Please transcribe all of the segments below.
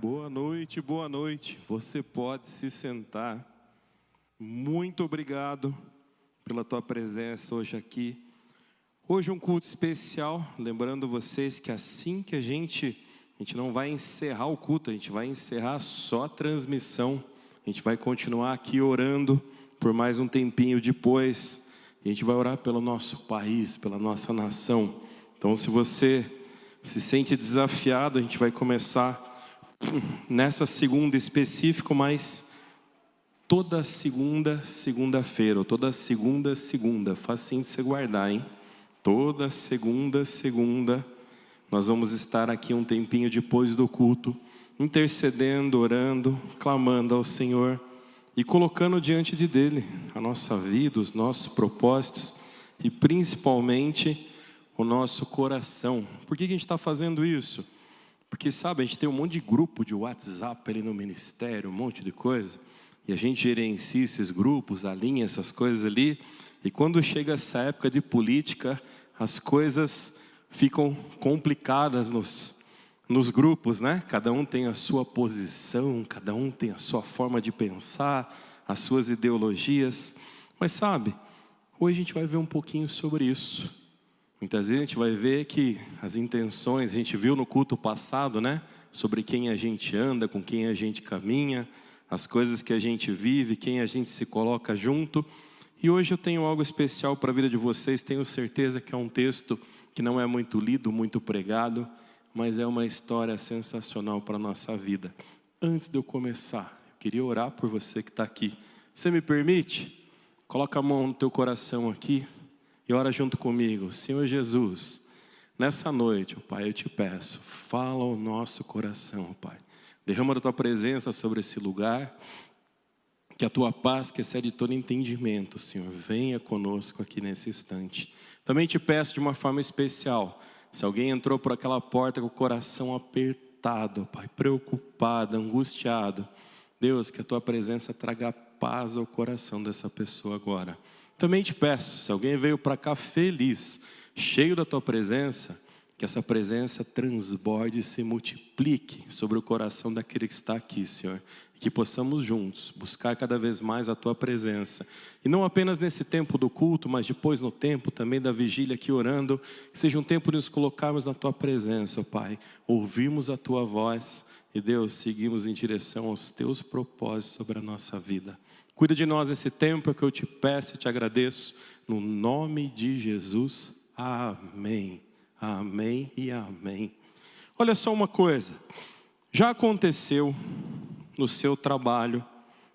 Boa noite, boa noite. Você pode se sentar. Muito obrigado pela tua presença hoje aqui. Hoje um culto especial, lembrando vocês que assim que a gente não vai encerrar o culto, a gente vai encerrar só a transmissão. A gente vai continuar aqui orando por mais um tempinho depois. E a gente vai orar pelo nosso país, pela nossa nação. Então, se você se sente desafiado, a gente vai começar nessa segunda específico, mas toda segunda-feira, ou toda segunda, facinho de você guardar, hein? Toda segunda, nós vamos estar aqui um tempinho depois do culto, intercedendo, orando, clamando ao Senhor e colocando diante dele a nossa vida, os nossos propósitos e principalmente o nosso coração. Por que a gente está fazendo isso? Porque, sabe, a gente tem um monte de grupo de WhatsApp ali no ministério, um monte de coisa, e a gente gerencia esses grupos, alinha essas coisas ali, e quando chega essa época de política, as coisas ficam complicadas nos grupos, né? Cada um tem a sua posição, cada um tem a sua forma de pensar, as suas ideologias, mas sabe, hoje a gente vai ver um pouquinho sobre isso. Muitas vezes a gente vai ver que as intenções, a gente viu no culto passado, né? Sobre quem a gente anda, com quem a gente caminha, as coisas que a gente vive, quem a gente se coloca junto. E hoje eu tenho algo especial para a vida de vocês, tenho certeza que é um texto que não é muito lido, muito pregado, mas é uma história sensacional para a nossa vida. Antes de eu começar, eu queria orar por você que está aqui. Você me permite? Coloca a mão no teu coração aqui. E ora junto comigo. Senhor Jesus, nessa noite, ó Pai, eu te peço, fala ao nosso coração, ó Pai. Derrama a tua presença sobre esse lugar, que a tua paz, que excede todo entendimento, Senhor, venha conosco aqui nesse instante. Também te peço de uma forma especial, se alguém entrou por aquela porta com o coração apertado, ó Pai, preocupado, angustiado, Deus, que a tua presença traga paz ao coração dessa pessoa agora. Também te peço, se alguém veio para cá feliz, cheio da tua presença, que essa presença transborde e se multiplique sobre o coração daquele que está aqui, Senhor. E que possamos juntos buscar cada vez mais a tua presença. E não apenas nesse tempo do culto, mas depois no tempo também da vigília aqui orando, que seja um tempo de nos colocarmos na tua presença, ó Pai. Ouvirmos a tua voz e, Deus, seguimos em direção aos teus propósitos sobre a nossa vida. Cuida de nós esse tempo, é que eu te peço e te agradeço, no nome de Jesus, amém, amém e amém. Olha só uma coisa, já aconteceu no seu trabalho,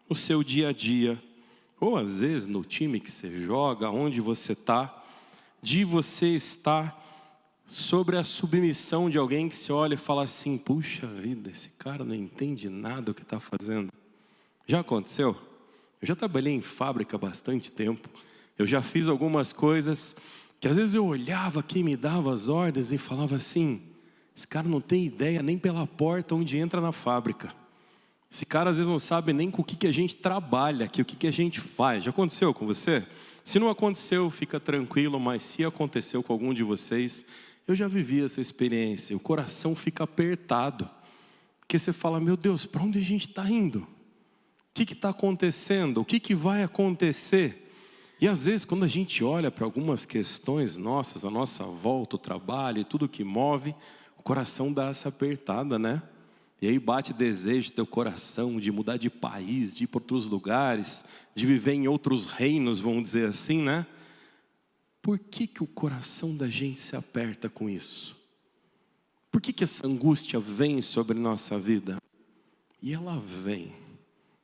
no seu dia a dia, ou às vezes no time que você joga, onde você está, de você estar sobre a submissão de alguém que se olha e fala assim, puxa vida, esse cara não entende nada do que está fazendo. Já aconteceu? Eu já trabalhei em fábrica há bastante tempo. Eu já fiz algumas coisas que às vezes eu olhava quem me dava as ordens e falava assim, esse cara não tem ideia nem pela porta onde entra na fábrica. Esse cara às vezes não sabe nem com o que a gente trabalha aqui, o que a gente faz. Já aconteceu com você? Se não aconteceu, fica tranquilo, mas se aconteceu com algum de vocês, eu já vivi essa experiência. O coração fica apertado, porque você fala, meu Deus, para onde a gente está indo? O que está acontecendo? O que vai acontecer? E às vezes quando a gente olha para algumas questões nossas, a nossa volta, o trabalho e tudo que move, o coração dá essa apertada, né? E aí bate desejo do teu coração de mudar de país, de ir para outros lugares, de viver em outros reinos, vamos dizer assim, né? Por que o coração da gente se aperta com isso? Por que essa angústia vem sobre nossa vida? E ela vem.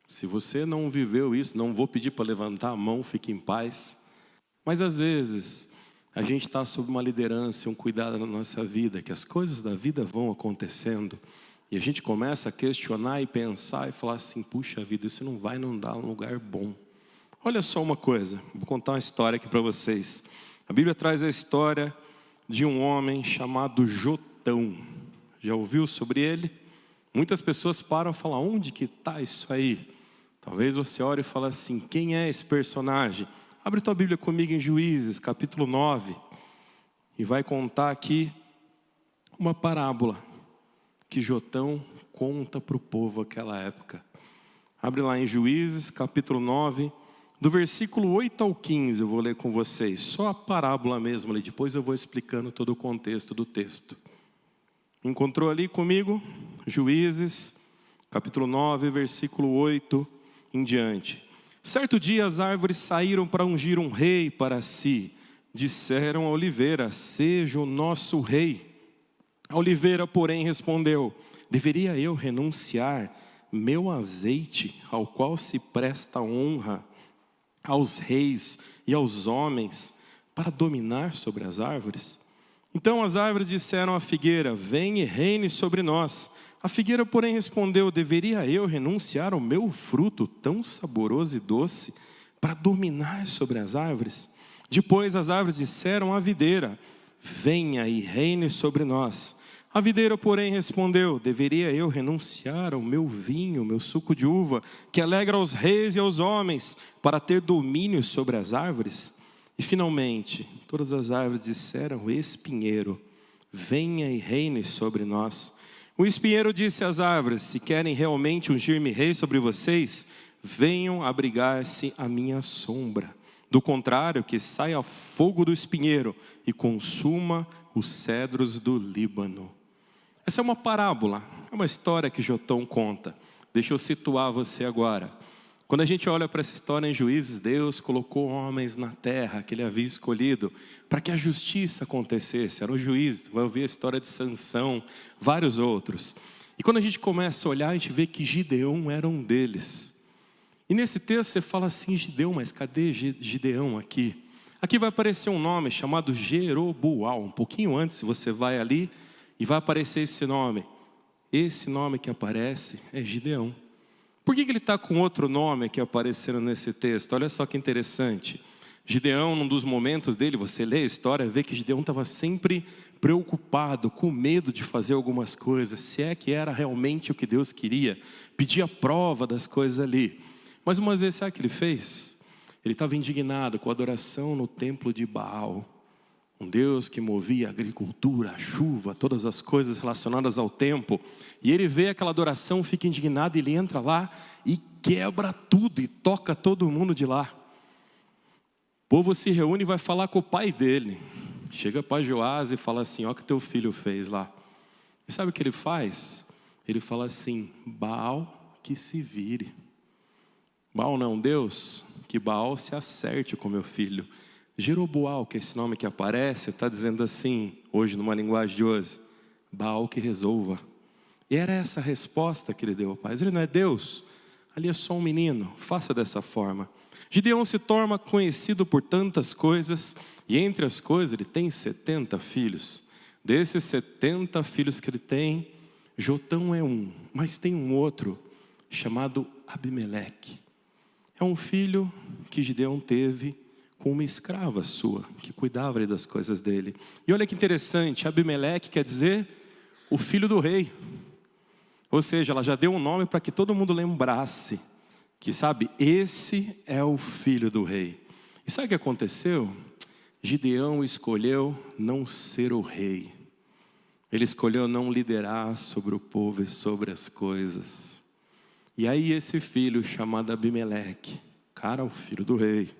Se você não viveu isso, não vou pedir para levantar a mão, fique em paz. Mas às vezes, a gente está sob uma liderança, um cuidado na nossa vida, que as coisas da vida vão acontecendo. E a gente começa a questionar e pensar e falar assim, puxa vida, isso não vai não dar um lugar bom. Olha só uma coisa, vou contar uma história aqui para vocês. A Bíblia traz a história de um homem chamado Jotão. Já ouviu sobre ele? Muitas pessoas param e falam, onde que está isso aí? Talvez você ore e fale assim, quem é esse personagem? Abre tua Bíblia comigo em Juízes, capítulo 9. E vai contar aqui uma parábola que Jotão conta para o povo naquela época. Abre lá em Juízes, capítulo 9, do versículo 8 ao 15, eu vou ler com vocês. Só a parábola mesmo, depois eu vou explicando todo o contexto do texto. Encontrou ali comigo? Juízes, capítulo 9, versículo 8 em diante. Certo dia as árvores saíram para ungir um rei para si. Disseram a oliveira: seja o nosso rei. A oliveira, porém, respondeu: deveria eu renunciar meu azeite, ao qual se presta honra aos reis e aos homens, para dominar sobre as árvores? Então as árvores disseram à figueira: vem e reine sobre nós. A figueira, porém, respondeu: deveria eu renunciar ao meu fruto tão saboroso e doce, para dominar sobre as árvores? Depois as árvores disseram à videira: venha e reine sobre nós. A videira, porém, respondeu: deveria eu renunciar ao meu vinho, meu suco de uva, que alegra aos reis e aos homens, para ter domínio sobre as árvores? E finalmente, todas as árvores disseram ao espinheiro: venha e reine sobre nós. O espinheiro disse às árvores: se querem realmente ungir-me rei sobre vocês, venham abrigar-se à minha sombra. Do contrário, que saia fogo do espinheiro e consuma os cedros do Líbano. Essa é uma parábola, é uma história que Jotão conta. Deixa eu situar você agora. Quando a gente olha para essa história em Juízes, Deus colocou homens na terra que Ele havia escolhido para que a justiça acontecesse. Eram os juízes, vai ouvir a história de Sansão, vários outros. E quando a gente começa a olhar, a gente vê que Gideão era um deles. E nesse texto você fala assim: Gideão, mas cadê Gideão aqui? Aqui vai aparecer um nome chamado Jeroboal. Um pouquinho antes você vai ali e vai aparecer esse nome. Esse nome que aparece é Gideão. Por que ele está com outro nome aqui aparecendo nesse texto? Olha só que interessante. Gideão, num dos momentos dele, você lê a história, vê que Gideão estava sempre preocupado, com medo de fazer algumas coisas, se é que era realmente o que Deus queria, pedia prova das coisas ali. Mas uma vez, sabe o que ele fez? Ele estava indignado com a adoração no templo de Baal. Um Deus que movia a agricultura, a chuva, todas as coisas relacionadas ao tempo. E ele vê aquela adoração, fica indignado, e ele entra lá e quebra tudo e toca todo mundo de lá. O povo se reúne e vai falar com o pai dele. Chega para Joás e fala assim: ó o que teu filho fez lá. E sabe o que ele faz? Ele fala assim: Baal que se vire. Baal não, Deus, que Baal se acerte com meu filho. Jeroboal, que é esse nome que aparece, está dizendo assim, hoje numa linguagem de hoje: Baal que resolva. E era essa a resposta que ele deu ao pai. Ele não é Deus, ali é só um menino, faça dessa forma. Gideão se torna conhecido por tantas coisas, e entre as coisas ele tem 70 filhos. Desses 70 filhos que ele tem, Jotão é um, mas tem um outro, chamado Abimeleque. É um filho que Gideão teve com uma escrava sua, que cuidava das coisas dele. E olha que interessante, Abimeleque quer dizer o filho do rei. Ou seja, ela já deu um nome para que todo mundo lembrasse que, sabe, esse é o filho do rei. E sabe o que aconteceu? Gideão escolheu não ser o rei. Ele escolheu não liderar sobre o povo e sobre as coisas. E aí esse filho chamado Abimeleque, cara, o filho do rei,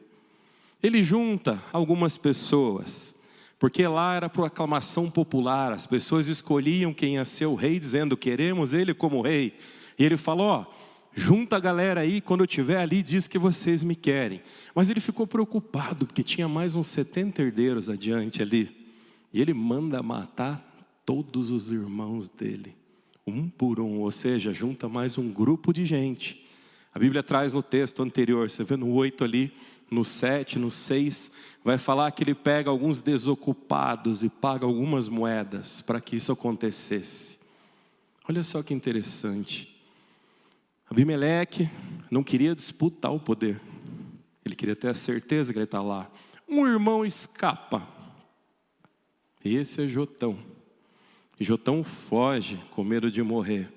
ele junta algumas pessoas, porque lá era por aclamação popular, as pessoas escolhiam quem ia ser o rei, dizendo: queremos ele como rei. E ele falou: ó, junta a galera aí, quando eu estiver ali, diz que vocês me querem. Mas ele ficou preocupado, porque tinha mais uns 70 herdeiros adiante ali. E ele manda matar todos os irmãos dele, um por um, ou seja, junta mais um grupo de gente. A Bíblia traz no texto anterior, você vê no 8 ali, no 7, no 6, vai falar que ele pega alguns desocupados e paga algumas moedas para que isso acontecesse. Olha só que interessante. Abimeleque não queria disputar o poder. Ele queria ter a certeza que ele está lá. Um irmão escapa. Esse é Jotão. E Jotão foge com medo de morrer.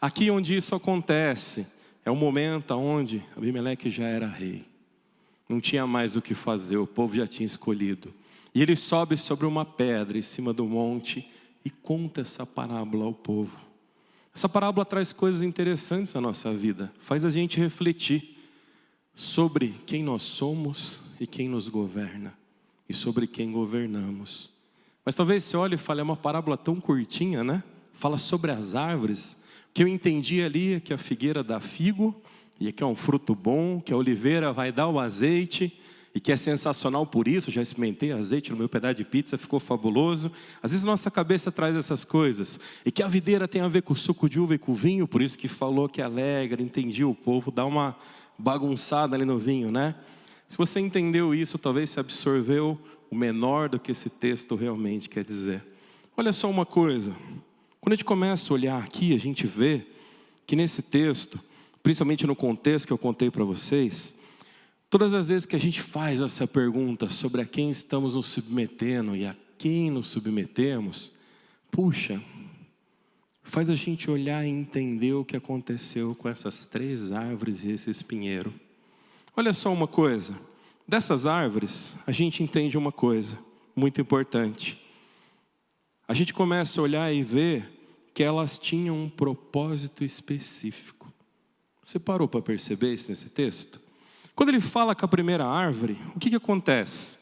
Aqui onde isso acontece, é um momento onde Abimeleque já era rei. Não tinha mais o que fazer, o povo já tinha escolhido. E ele sobe sobre uma pedra em cima do monte e conta essa parábola ao povo. Essa parábola traz coisas interessantes na nossa vida, faz a gente refletir sobre quem nós somos e quem nos governa, e sobre quem governamos. Mas talvez você olhe e fale, é uma parábola tão curtinha, né? Fala sobre as árvores. O que eu entendi ali é que a figueira dá figo, e que é um fruto bom, que a oliveira vai dar o azeite, e que é sensacional por isso. Já experimentei azeite no meu pedaço de pizza, ficou fabuloso. Às vezes nossa cabeça traz essas coisas. E que a videira tem a ver com o suco de uva e com o vinho, por isso que falou que é alegre, entendi o povo, dá uma bagunçada ali no vinho, né? Se você entendeu isso, talvez você absorveu o menor do que esse texto realmente quer dizer. Olha só uma coisa, quando a gente começa a olhar aqui, a gente vê que nesse texto, principalmente no contexto que eu contei para vocês, todas as vezes que a gente faz essa pergunta sobre a quem estamos nos submetendo e a quem nos submetemos, puxa, faz a gente olhar e entender o que aconteceu com essas 3 árvores e esse espinheiro. Olha só uma coisa, dessas árvores a gente entende uma coisa muito importante. A gente começa a olhar e ver que elas tinham um propósito específico. Você parou para perceber isso nesse texto? Quando ele fala com a primeira árvore, o que acontece?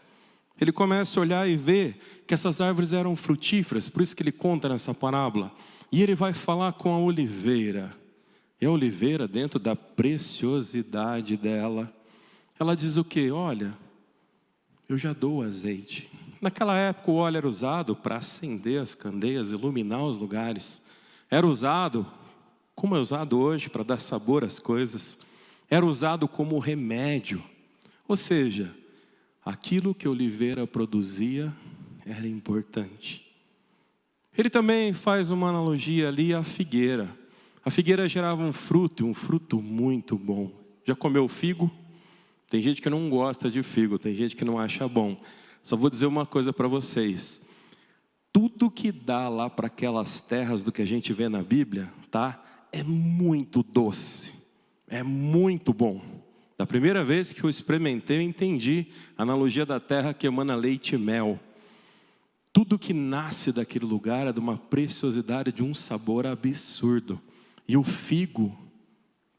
Ele começa a olhar e ver que essas árvores eram frutíferas, por isso que ele conta nessa parábola. E ele vai falar com a oliveira. E a oliveira, dentro da preciosidade dela, ela diz o quê? Olha, eu já dou azeite. Naquela época o óleo era usado para acender as candeias, iluminar os lugares. Era usado, como é usado hoje, para dar sabor às coisas. Era usado como remédio. Ou seja, aquilo que a oliveira produzia era importante. Ele também faz uma analogia ali à figueira. A figueira gerava um fruto, e um fruto muito bom. Já comeu figo? Tem gente que não gosta de figo, tem gente que não acha bom. Só vou dizer uma coisa para vocês. Tudo que dá lá para aquelas terras do que a gente vê na Bíblia, tá? É muito doce, é muito bom. Da primeira vez que eu experimentei, eu entendi a analogia da terra que emana leite e mel. Tudo que nasce daquele lugar é de uma preciosidade, de um sabor absurdo. E o figo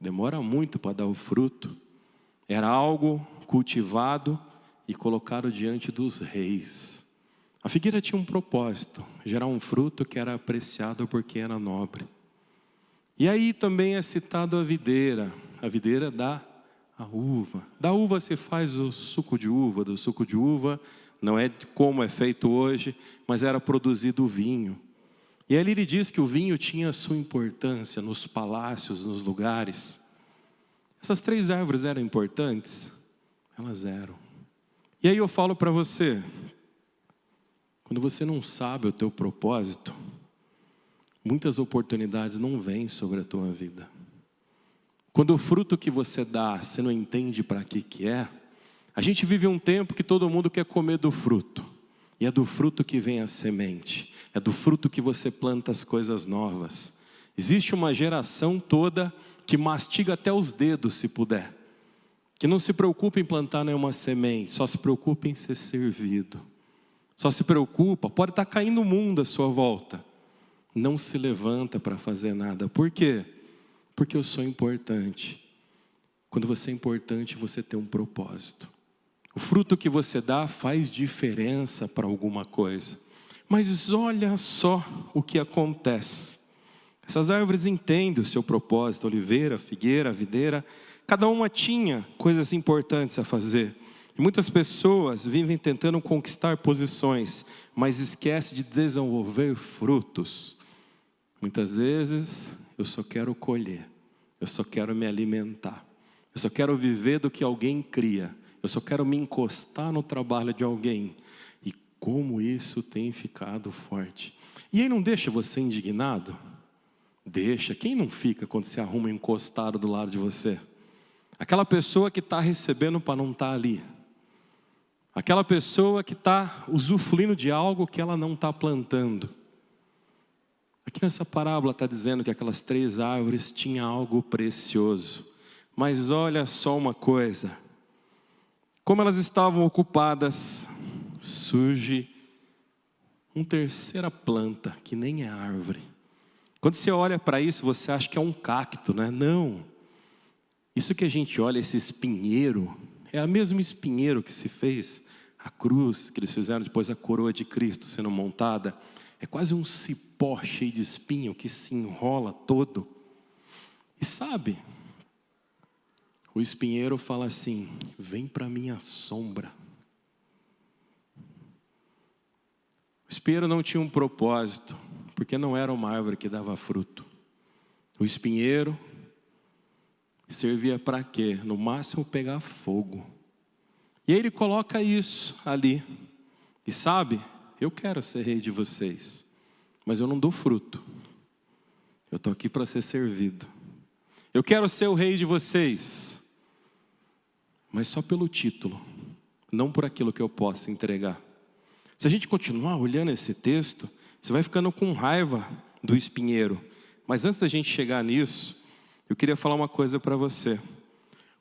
demora muito para dar o fruto. Era algo cultivado e colocado diante dos reis. A figueira tinha um propósito, gerar um fruto que era apreciado porque era nobre. E aí também é citado a videira dá a uva. Da uva se faz o suco de uva, do suco de uva, não é como é feito hoje, mas era produzido o vinho. E ali ele diz que o vinho tinha a sua importância nos palácios, nos lugares. Essas 3 árvores eram importantes? Elas eram. E aí eu falo para você, quando você não sabe o teu propósito, muitas oportunidades não vêm sobre a tua vida. Quando o fruto que você dá, você não entende para que é, a gente vive um tempo que todo mundo quer comer do fruto. E é do fruto que vem a semente. É do fruto que você planta as coisas novas. Existe uma geração toda que mastiga até os dedos, se puder. Que não se preocupa em plantar nenhuma semente, só se preocupa em ser servido. Só se preocupa, pode estar caindo o mundo à sua volta. Não se levanta para fazer nada. Por quê? Porque eu sou importante. Quando você é importante, você tem um propósito. O fruto que você dá faz diferença para alguma coisa. Mas olha só o que acontece. Essas árvores entendem o seu propósito, a oliveira, a figueira, a videira. Cada uma tinha coisas importantes a fazer. E muitas pessoas vivem tentando conquistar posições, mas esquecem de desenvolver frutos. Muitas vezes eu só quero colher, eu só quero me alimentar, eu só quero viver do que alguém cria. Eu só quero me encostar no trabalho de alguém. E como isso tem ficado forte. E aí não deixa você indignado? Deixa. Quem não fica quando se arruma um encostado do lado de você? Aquela pessoa que está recebendo para não estar ali. Aquela pessoa que está usufruindo de algo que ela não está plantando. Aqui nessa parábola está dizendo que aquelas 3 árvores tinham algo precioso. Mas olha só uma coisa. Como elas estavam ocupadas, surge uma terceira planta, que nem é árvore. Quando você olha para isso, você acha que é um cacto, né? Não. Isso que a gente olha, esse espinheiro, é o mesmo espinheiro que se fez a cruz, que eles fizeram depois a coroa de Cristo sendo montada. É quase um cipó cheio de espinho que se enrola todo. E sabe, o espinheiro fala assim: vem para minha sombra. O espinheiro não tinha um propósito, porque não era uma árvore que dava fruto. O espinheiro servia para quê? No máximo pegar fogo. E aí ele coloca isso ali. E sabe, eu quero ser rei de vocês, mas eu não dou fruto. Eu estou aqui para ser servido. Eu quero ser o rei de vocês, mas só pelo título, não por aquilo que eu possa entregar. Se a gente continuar olhando esse texto, você vai ficando com raiva do espinheiro. Mas antes da gente chegar nisso, eu queria falar uma coisa para você.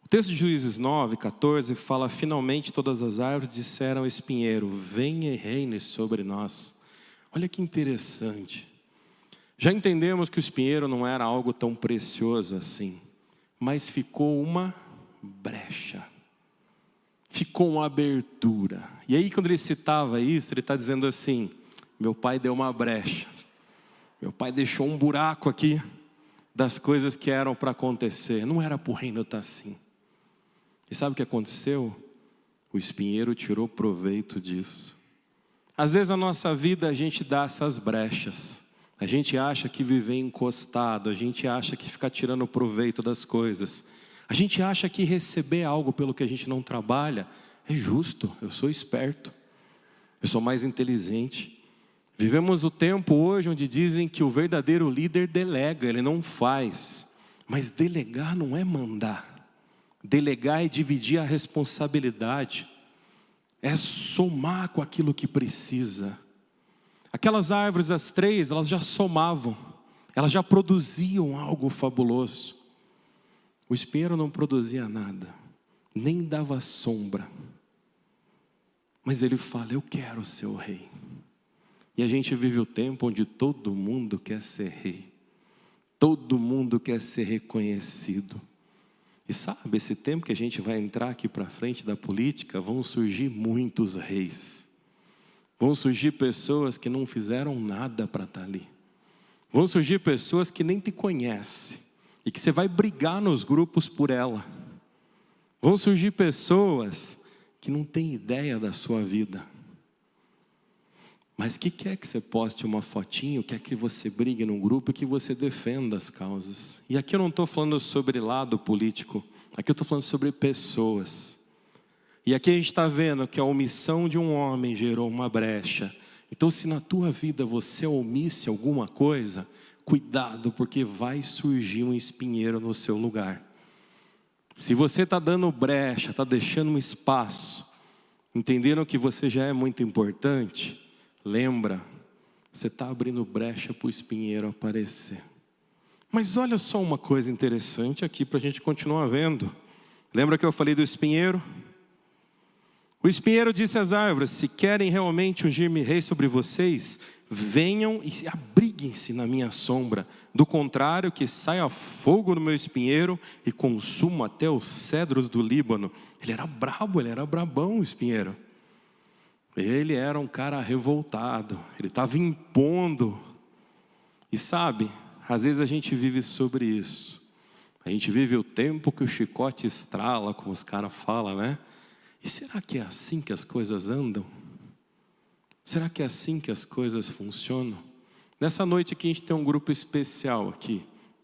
O texto de Juízes 9, 14 fala: finalmente todas as árvores disseram ao espinheiro: venha e reine sobre nós. Olha que interessante. Já entendemos que o espinheiro não era algo tão precioso assim, mas ficou uma brecha. Ficou uma abertura. E aí quando ele citava isso, ele está dizendo assim: meu pai deu uma brecha. Meu pai deixou um buraco aqui das coisas que eram para acontecer. Não era para o reino estar assim. E sabe o que aconteceu? O espinheiro tirou proveito disso. Às vezes na nossa vida a gente dá essas brechas. A gente acha que viver encostado, a gente acha que ficar tirando proveito das coisas. A gente acha que receber algo pelo que a gente não trabalha é justo. Eu sou esperto, eu sou mais inteligente. Vivemos o tempo hoje onde dizem que o verdadeiro líder delega, ele não faz. Mas delegar não é mandar. Delegar é dividir a responsabilidade. É somar com aquilo que precisa. Aquelas árvores, as três, elas já somavam. Elas já produziam algo fabuloso. O espinheiro não produzia nada, nem dava sombra. Mas ele fala: eu quero ser o rei. E a gente vive o tempo onde todo mundo quer ser rei. Todo mundo quer ser reconhecido. E sabe, esse tempo que a gente vai entrar aqui para frente da política, vão surgir muitos reis. Vão surgir pessoas que não fizeram nada para estar ali. Vão surgir pessoas que nem te conhecem. E que você vai brigar nos grupos por ela. Vão surgir pessoas que não têm ideia da sua vida. Mas que quer que você poste uma fotinho, quer que você brigue num grupo e que você defenda as causas. E aqui eu não estou falando sobre lado político. Aqui eu estou falando sobre pessoas. E aqui a gente está vendo que a omissão de um homem gerou uma brecha. Então se na tua vida você omisse alguma coisa, cuidado, porque vai surgir um espinheiro no seu lugar. Se você está dando brecha, está deixando um espaço, entendendo que você já é muito importante, lembra, você está abrindo brecha para o espinheiro aparecer. Mas olha só uma coisa interessante aqui para a gente continuar vendo. Lembra que eu falei do espinheiro? O espinheiro disse às árvores: se querem realmente ungir-me rei sobre vocês, venham e abriguem-se na minha sombra. Do contrário, que saia fogo no meu espinheiro e consuma até os cedros do Líbano. Ele era brabo, ele era brabão, o espinheiro. Ele era um cara revoltado, ele estava impondo. E sabe, às vezes a gente vive sobre isso. A gente vive o tempo que o chicote estrala, como os caras falam, né? E será que é assim que as coisas andam? Será que é assim que as coisas funcionam? Nessa noite aqui a gente tem um grupo especial aqui,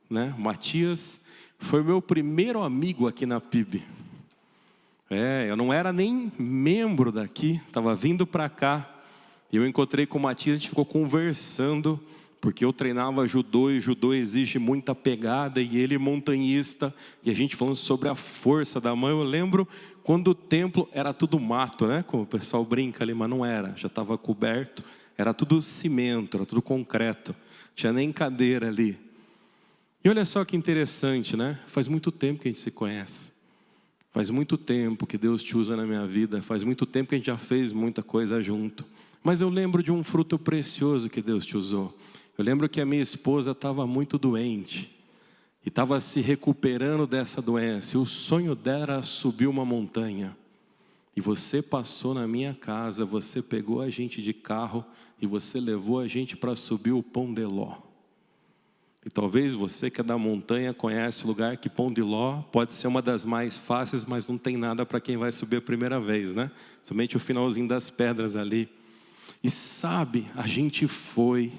né? O Matias foi meu primeiro amigo aqui na PIB. Eu não era nem membro daqui, estava vindo para cá. E eu encontrei com o Matias, a gente ficou conversando, porque eu treinava judô e judô exige muita pegada, e ele montanhista, e a gente falando sobre a força da mão. Eu lembro quando o templo era tudo mato, né? Como o pessoal brinca ali, mas não era, já estava coberto, era tudo cimento, era tudo concreto, não tinha nem cadeira ali. E olha só que interessante, né? Faz muito tempo que a gente se conhece, faz muito tempo que Deus te usa na minha vida, faz muito tempo que a gente já fez muita coisa junto. Mas eu lembro de um fruto precioso que Deus te usou. Eu lembro que a minha esposa estava muito doente e estava se recuperando dessa doença. E o sonho dela era subir uma montanha. E você passou na minha casa, você pegou a gente de carro e você levou a gente para subir o Pão de Ló. E talvez você que é da montanha conhece o lugar que Pão de Ló pode ser uma das mais fáceis, mas não tem nada para quem vai subir a primeira vez, né? Somente o finalzinho das pedras ali. E sabe, a gente foi.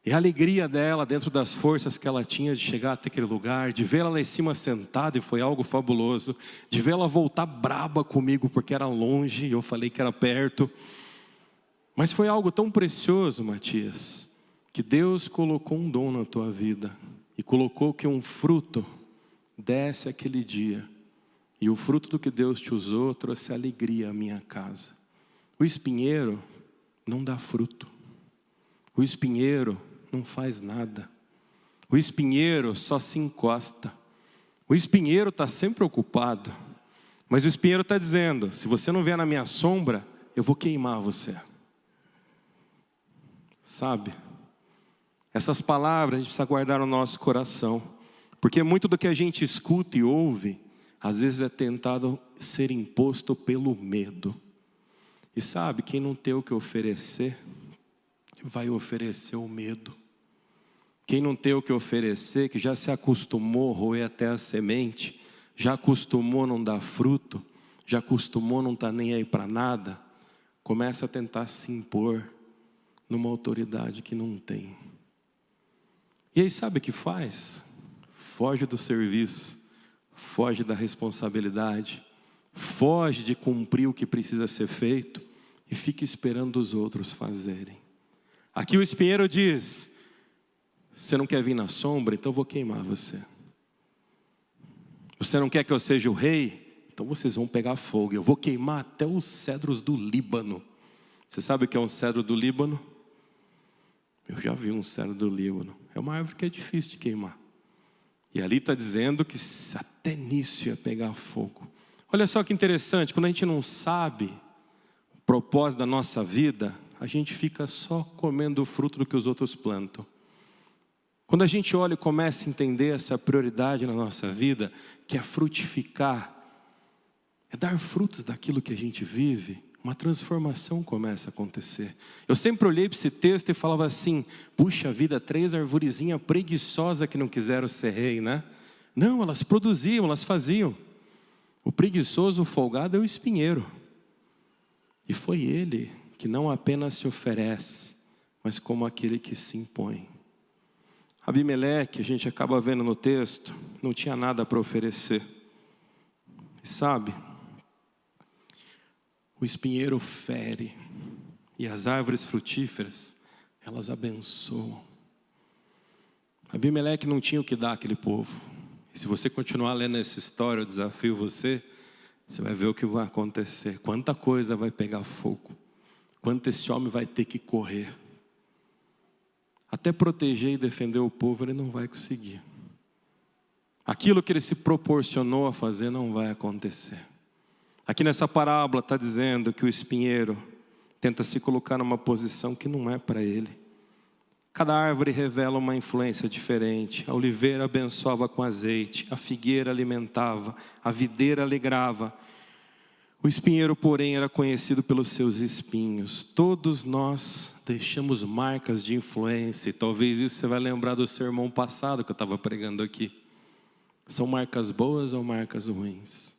E a alegria dela, dentro das forças que ela tinha de chegar até aquele lugar, de ver ela lá em cima sentada, e foi algo fabuloso, de ver ela voltar braba comigo, porque era longe, e eu falei que era perto. Mas foi algo tão precioso, Matias, que Deus colocou um dom na tua vida, e colocou que um fruto desse aquele dia. E o fruto do que Deus te usou trouxe alegria à minha casa. O espinheiro não dá fruto. O espinheiro não faz nada. O espinheiro só se encosta. O espinheiro está sempre ocupado. Mas o espinheiro está dizendo: se você não vier na minha sombra, eu vou queimar você. Sabe? Essas palavras a gente precisa guardar no nosso coração. Porque muito do que a gente escuta e ouve, às vezes é tentado ser imposto pelo medo. E sabe, quem não tem o que oferecer, vai oferecer o medo. Quem não tem o que oferecer, que já se acostumou a roer até a semente, já acostumou a não dar fruto, já acostumou a não estar nem aí para nada, começa a tentar se impor numa autoridade que não tem. E aí sabe o que faz? Foge do serviço, foge da responsabilidade, foge de cumprir o que precisa ser feito e fica esperando os outros fazerem. Aqui o espinheiro diz: você não quer vir na sombra, então eu vou queimar você. Você não quer que eu seja o rei? Então vocês vão pegar fogo. Eu vou queimar até os cedros do Líbano. Você sabe o que é um cedro do Líbano? Eu já vi um cedro do Líbano. É uma árvore que é difícil de queimar. E ali está dizendo que até nisso ia pegar fogo. Olha só que interessante, quando a gente não sabe o propósito da nossa vida, a gente fica só comendo o fruto do que os outros plantam. Quando a gente olha e começa a entender essa prioridade na nossa vida, que é frutificar, é dar frutos daquilo que a gente vive, uma transformação começa a acontecer. Eu sempre olhei para esse texto e falava assim: puxa vida, 3 arvorezinhas preguiçosas que não quiseram ser rei, né? Não, elas produziam, elas faziam. O preguiçoso, o folgado é o espinheiro. E foi ele que não apenas se oferece, mas como aquele que se impõe. Abimeleque, a gente acaba vendo no texto, não tinha nada para oferecer. E sabe, o espinheiro fere, e as árvores frutíferas, elas abençoam. Abimeleque não tinha o que dar àquele povo. E se você continuar lendo essa história, eu desafio você vai ver o que vai acontecer. Quanta coisa vai pegar fogo. Quanto esse homem vai ter que correr. Até proteger e defender o povo ele não vai conseguir. Aquilo que ele se proporcionou a fazer não vai acontecer. Aqui nessa parábola está dizendo que o espinheiro tenta se colocar numa posição que não é para ele. Cada árvore revela uma influência diferente. A oliveira abençoava com azeite, a figueira alimentava, a videira alegrava. O espinheiro, porém, era conhecido pelos seus espinhos. Todos nós deixamos marcas de influência. E talvez isso você vai lembrar do sermão passado que eu estava pregando aqui. São marcas boas ou marcas ruins?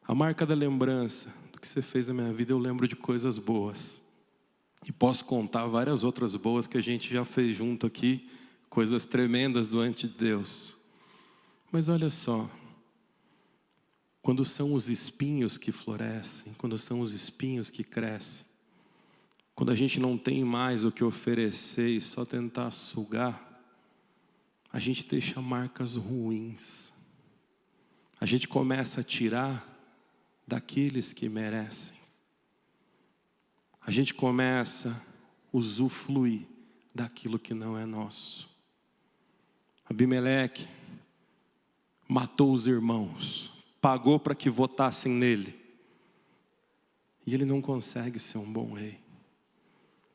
A marca da lembrança do que você fez na minha vida, eu lembro de coisas boas. E posso contar várias outras boas que a gente já fez junto aqui. Coisas tremendas diante de Deus. Mas olha só. Quando são os espinhos que florescem, quando são os espinhos que crescem, quando a gente não tem mais o que oferecer e só tentar sugar, a gente deixa marcas ruins. A gente começa a tirar daqueles que merecem. A gente começa a usufruir daquilo que não é nosso. Abimeleque matou os irmãos, pagou para que votassem nele. E ele não consegue ser um bom rei,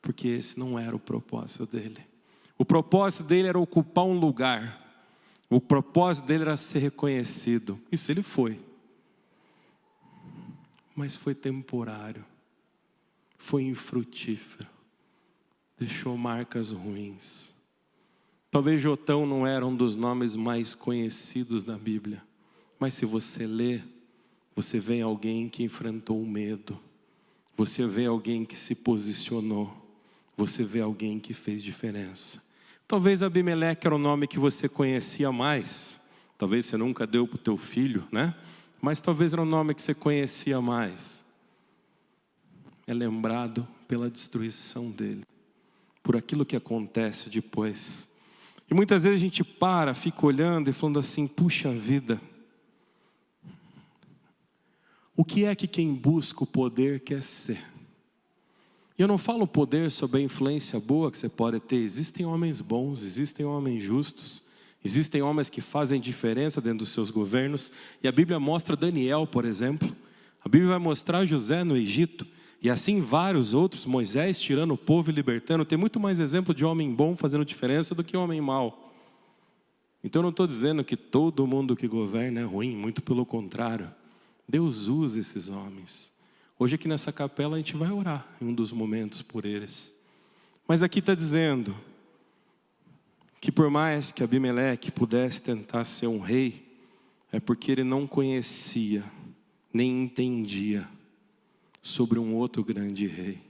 porque esse não era o propósito dele. O propósito dele era ocupar um lugar. O propósito dele era ser reconhecido. Isso ele foi. Mas foi temporário. Foi infrutífero. Deixou marcas ruins. Talvez Jotão não era um dos nomes mais conhecidos da Bíblia. Mas se você lê, você vê alguém que enfrentou o medo. Você vê alguém que se posicionou. Você vê alguém que fez diferença. Talvez Abimeleque era o nome que você conhecia mais. Talvez você nunca deu para o teu filho, né? Mas talvez era o nome que você conhecia mais. É lembrado pela destruição dele. Por aquilo que acontece depois. E muitas vezes a gente fica olhando e falando assim, puxa vida. O que é que quem busca o poder quer ser? E eu não falo poder sobre a influência boa que você pode ter. Existem homens bons, existem homens justos. Existem homens que fazem diferença dentro dos seus governos. E a Bíblia mostra Daniel, por exemplo. A Bíblia vai mostrar José no Egito. E assim vários outros, Moisés tirando o povo e libertando. Tem muito mais exemplo de homem bom fazendo diferença do que homem mau. Então eu não estou dizendo que todo mundo que governa é ruim, muito pelo contrário. Deus usa esses homens. Hoje aqui nessa capela a gente vai orar em um dos momentos por eles. Mas aqui está dizendo que por mais que Abimeleque pudesse tentar ser um rei, é porque ele não conhecia, nem entendia sobre um outro grande rei.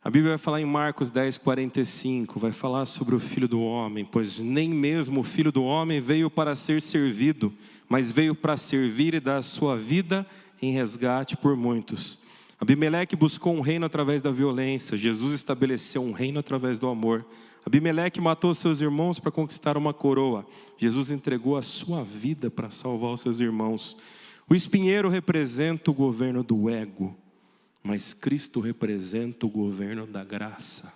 A Bíblia vai falar em Marcos 10:45, vai falar sobre o Filho do Homem, pois nem mesmo o Filho do Homem veio para ser servido, mas veio para servir e dar a sua vida em resgate por muitos. Abimeleque buscou um reino através da violência, Jesus estabeleceu um reino através do amor. Abimeleque matou seus irmãos para conquistar uma coroa. Jesus entregou a sua vida para salvar os seus irmãos. O espinheiro representa o governo do ego, mas Cristo representa o governo da graça.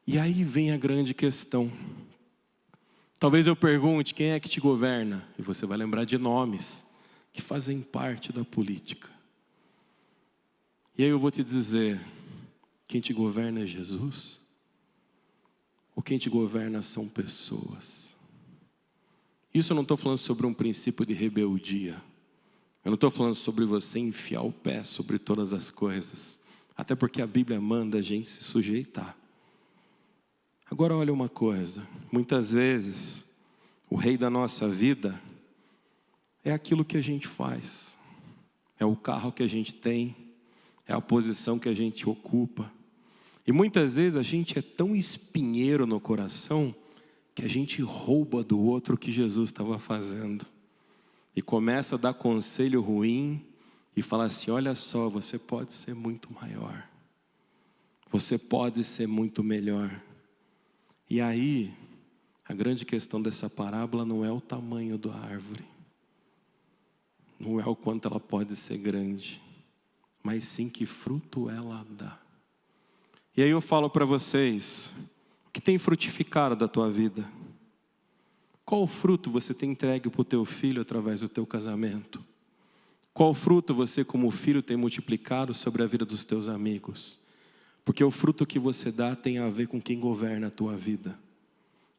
E aí vem a grande questão. Talvez eu pergunte, quem é que te governa? E você vai lembrar de nomes que fazem parte da política. E aí eu vou te dizer, quem te governa é Jesus? Ou quem te governa são pessoas? Isso eu não estou falando sobre um princípio de rebeldia. Eu não estou falando sobre você enfiar o pé sobre todas as coisas. Até porque a Bíblia manda a gente se sujeitar. Agora olha uma coisa. Muitas vezes, o rei da nossa vida é aquilo que a gente faz. É o carro que a gente tem. É a posição que a gente ocupa. E muitas vezes a gente é tão espinheiro no coração que a gente rouba do outro o que Jesus estava fazendo. E começa a dar conselho ruim e fala assim, olha só, você pode ser muito maior. Você pode ser muito melhor. E aí, a grande questão dessa parábola não é o tamanho da árvore. Não é o quanto ela pode ser grande. Mas sim que fruto ela dá. E aí eu falo para vocês, o que tem frutificado da tua vida? Qual fruto você tem entregue para o teu filho através do teu casamento? Qual fruto você como filho tem multiplicado sobre a vida dos teus amigos? Porque o fruto que você dá tem a ver com quem governa a tua vida.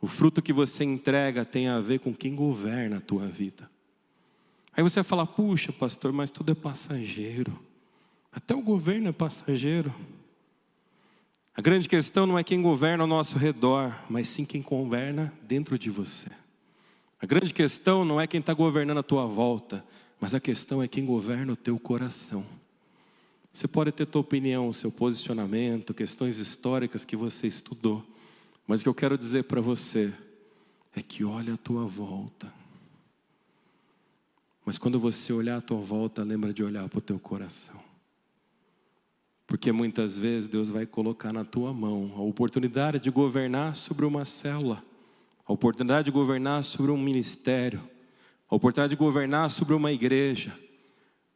O fruto que você entrega tem a ver com quem governa a tua vida. Aí você vai falar, puxa pastor, mas tudo é passageiro. Até o governo é passageiro. A grande questão não é quem governa ao nosso redor, mas sim quem governa dentro de você. A grande questão não é quem está governando a tua volta, mas a questão é quem governa o teu coração. Você pode ter tua opinião, seu posicionamento, questões históricas que você estudou, mas o que eu quero dizer para você é que olha a tua volta. Mas quando você olhar a tua volta, lembra de olhar para o teu coração. Porque muitas vezes Deus vai colocar na tua mão a oportunidade de governar sobre uma célula, a oportunidade de governar sobre um ministério, a oportunidade de governar sobre uma igreja,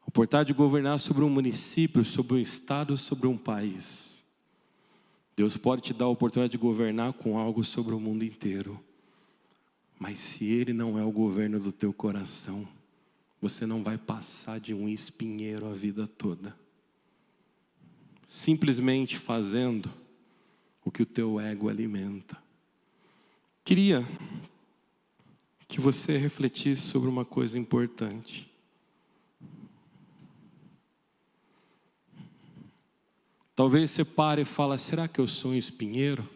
a oportunidade de governar sobre um município, sobre um estado, sobre um país. Deus pode te dar a oportunidade de governar com algo sobre o mundo inteiro. Mas se Ele não é o governo do teu coração, você não vai passar de um espinheiro a vida toda. Simplesmente fazendo o o que o teu ego alimenta. Queria que você refletisse sobre uma coisa importante. Talvez você pare e fale: será que eu sou um espinheiro?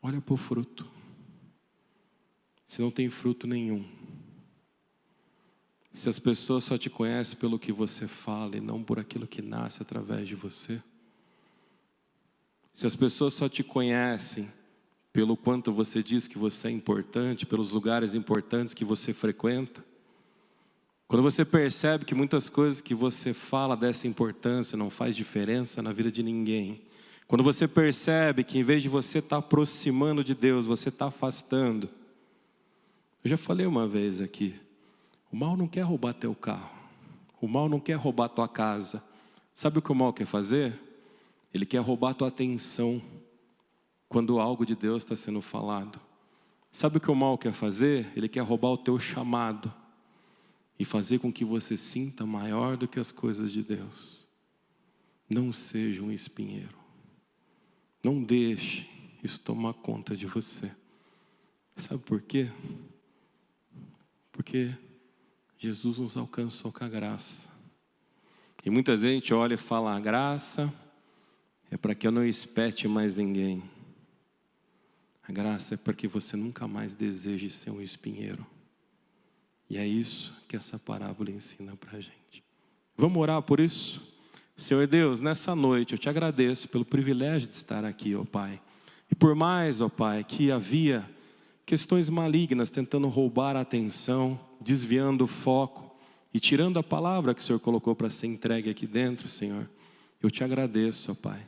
Olha para o fruto. Se não tem fruto nenhum. Se as pessoas só te conhecem pelo que você fala e não por aquilo que nasce através de você. Se as pessoas só te conhecem pelo quanto você diz que você é importante, pelos lugares importantes que você frequenta. Quando você percebe que muitas coisas que você fala dessa importância não faz diferença na vida de ninguém. Quando você percebe que em vez de você estar aproximando de Deus, você está afastando. Eu já falei uma vez aqui, o mal não quer roubar teu carro. O mal não quer roubar tua casa. Sabe o que o mal quer fazer? Ele quer roubar tua atenção quando algo de Deus está sendo falado. Sabe o que o mal quer fazer? Ele quer roubar o teu chamado e fazer com que você sinta maior do que as coisas de Deus. Não seja um espinheiro. Não deixe isso tomar conta de você. Sabe por quê? Porque Jesus nos alcançou com a graça. E muita gente olha e fala: a graça é para que eu não espete mais ninguém. A graça é para que você nunca mais deseje ser um espinheiro. E é isso que essa parábola ensina para a gente. Vamos orar por isso? Senhor Deus, nessa noite eu te agradeço pelo privilégio de estar aqui, ó Pai. E por mais, ó Pai, que havia questões malignas tentando roubar a atenção, desviando o foco e tirando a palavra que o Senhor colocou para ser entregue aqui dentro, Senhor. Eu te agradeço, ó Pai.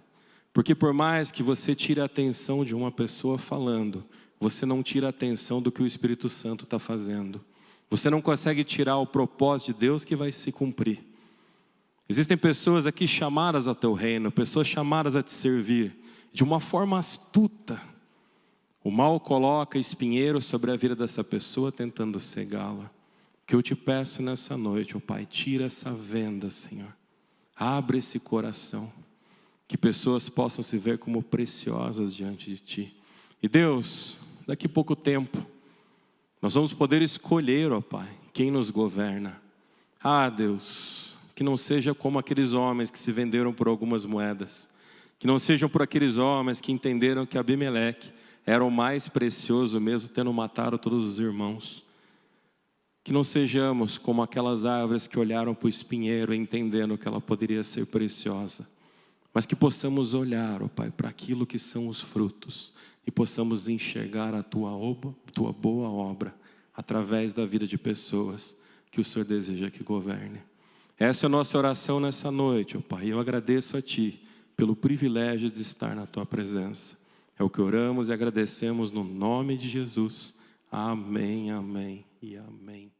Porque por mais que você tire a atenção de uma pessoa falando, você não tira a atenção do que o Espírito Santo está fazendo. Você não consegue tirar o propósito de Deus que vai se cumprir. Existem pessoas aqui chamadas ao teu reino, pessoas chamadas a te servir, de uma forma astuta. O mal coloca espinheiro sobre a vida dessa pessoa, tentando cegá-la. O que eu te peço nessa noite, ó Pai, tira essa venda, Senhor. Abre esse coração. Que pessoas possam se ver como preciosas diante de Ti. E Deus, daqui a pouco tempo, nós vamos poder escolher, ó Pai, quem nos governa. Ah, Deus, que não seja como aqueles homens que se venderam por algumas moedas. Que não sejam por aqueles homens que entenderam que Abimeleque era o mais precioso, mesmo tendo matado todos os irmãos. Que não sejamos como aquelas árvores que olharam para o espinheiro, entendendo que ela poderia ser preciosa. Mas que possamos olhar, ó Pai, para aquilo que são os frutos e possamos enxergar a Tua boa obra através da vida de pessoas que o Senhor deseja que governe. Essa é a nossa oração nessa noite, ó Pai. Eu agradeço a Ti pelo privilégio de estar na Tua presença. É o que oramos e agradecemos no nome de Jesus. Amém, amém e amém.